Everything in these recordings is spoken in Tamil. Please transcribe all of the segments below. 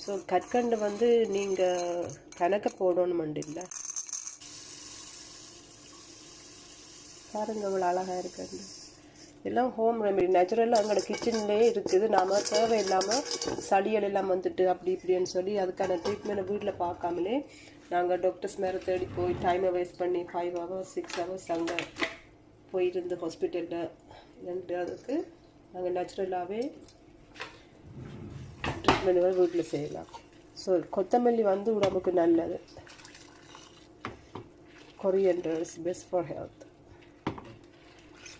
ஸோ கற்கண்டு வந்து நீங்கள் கணக்க போடணுமெண்டு இல்லை. பாருங்க அவ்வளோ அழகாக இருக்குது. எல்லாம் ஹோம் ரெமெடி நேச்சுரலாக எங்களோட கிச்சன்லேயே இருக்குது. நாம் தேவையில்லாமல் சளியல் எல்லாம் வந்துட்டு அப்படி இப்படின்னு சொல்லி அதுக்கான ட்ரீட்மெண்ட்டை வீட்டில் பார்க்காமலே நாங்கள் டாக்டர்ஸ் மேலே தேடி போய் டைமை வேஸ்ட் பண்ணி 5 hours 6 hours அங்கே போயிருந்து ஹாஸ்பிட்டலில் ரெண்டு அதுக்கு நாங்கள் நேச்சுரலாகவே ட்ரீட்மெண்ட்டுகள் வீட்டில் செய்யலாம். ஸோ கொத்தமல்லி வந்து உடம்புக்கு நல்லது. Coriander is best for health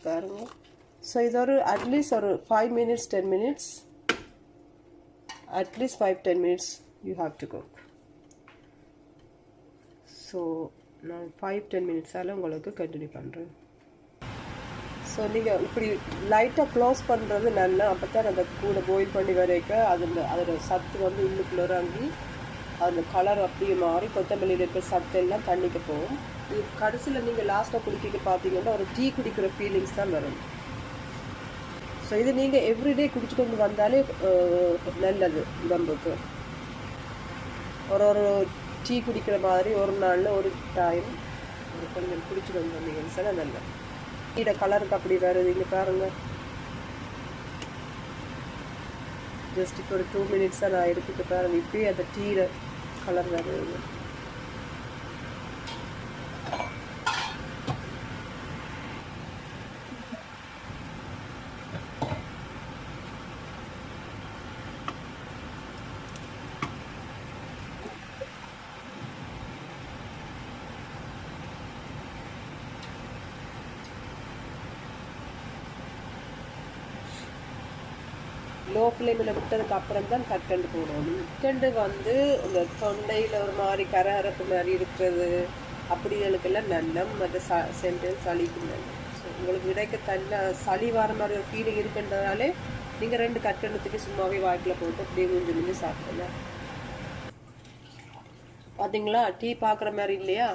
பாருங்க. ஸோ இது ஒரு அட்லீஸ்ட் ஒரு 5 minutes 10 minutes at least 5-10 minutes you have to cook. So நான் 5-10 minutes உங்களுக்கு கண்டினியூ பண்ணுறேன். ஸோ நீங்கள் இப்படி லைட்டாக க்ளோஸ் பண்ணுறது நல்லா. அப்போ தான் அந்த கூட பாயில் பண்ணி வரைக்க அதோட சத்து வந்து உள்ளுக்குள்ள இறங்கி அந்த கலர் அப்படியே மாறி கொத்தமல்லியில் இருக்கிற சத்து எல்லாம் தண்ணிக்கு போகும். இது கடைசியில் நீங்கள் லாஸ்ட்டாக குடிக்க பார்த்தீங்கன்னா ஒரு டீ குடிக்கிற ஃபீலிங்ஸ் தான் வரும். ஸோ இது நீங்கள் எவ்ரிடே குடிச்சு கொண்டு வந்தாலே நல்லது உடம்புக்கு. ஒரு டீ குடிக்கிற மாதிரி ஒரு நாளில் ஒரு டைம் கொஞ்சம் குடிச்சுட்டு வந்தீங்கன்னு சொன்னால் நல்லது. டீட கலருக்கு அப்படி வருது இங்கே பாருங்கள். ஜஸ்ட் இப்போ ஒரு 2 minutes தான் நான் எடுத்துட்டு பாருங்கள். இப்போயே அந்த டீட கலர் வருது. லோ ஃப்ளேமில் விட்டதுக்கு அப்புறம் தான் கற்கண்டு போடணும். கற்கண்டு வந்து இந்த தொண்டையில் ஒரு மாதிரி கரகரப்பு மாதிரி இருக்கிறது அப்படிகளுக்கெல்லாம் நல்ல மற்ற சென்டென்ஸ் சளிக்கு நல்ல. ஸோ உங்களுக்கு கிடைக்க சளி வர மாதிரி ஒரு ஃபீலிங் இருக்குன்றதாலே நீங்கள் 2 கற்கண்டுத்துக்கு சும்மாவே வாய்க்கில் போட்டு அப்படியே மிஞ்சி சாப்பிடலாம். பார்த்தீங்களா டீ பார்க்குற மாதிரி இல்லையா?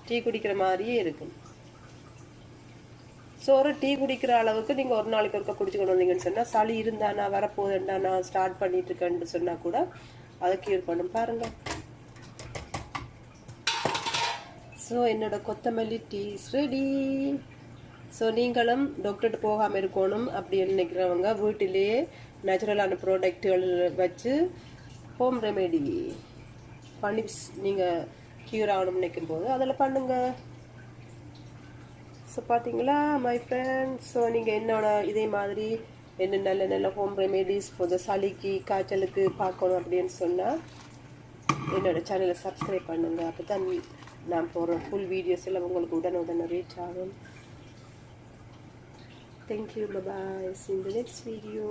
டீ குடிக்கிற மாதிரியே இருக்கும். ஸோ ஒரு டீ குடிக்கிற அளவுக்கு நீங்கள் ஒரு நாளைக்கு ஒருக்கா குடிச்சுக்கொண்டு வந்தீங்கன்னு சொன்னால் சளி இருந்தானா வரப்போகுதுண்டா நான் ஸ்டார்ட் பண்ணிட்டு இருக்கேன்னு சொன்னால் கூட அதை க்யூர் பண்ணும் பாருங்கள். ஸோ என்னோட கொத்தமல்லி டீ இஸ் ரெடி. ஸோ நீங்களும் டாக்டர்கிட்ட போகாமல் இருக்கணும் அப்படின்னு நினைக்கிறவங்க வீட்டிலேயே நேச்சுரலான ப்ராடக்ட்டுகள் வச்சு ஹோம் ரெமெடி பண்ணி நீங்கள் க்யூர் ஆகணும்னு நினைக்கும் போது அதில் பண்ணுங்கள். ஸோ பார்த்தீங்களா மை ஃப்ரெண்ட்ஸ். ஸோ நீங்கள் என்னோட இதே மாதிரி என்ன நல்ல ஹோம் ரெமெடிஸ் பொது சளிக்கு காய்ச்சலுக்கு பார்க்கணும் அப்படின்னு சொன்னால் என்னோடய சேனலை சப்ஸ்கிரைப் பண்ணுங்கள். அப்போ தான் நான் போகிற ஃபுல் வீடியோஸ் எல்லாம் உங்களுக்கு உடனே ரீச் ஆகும். Thank you, bye. See you in the next video.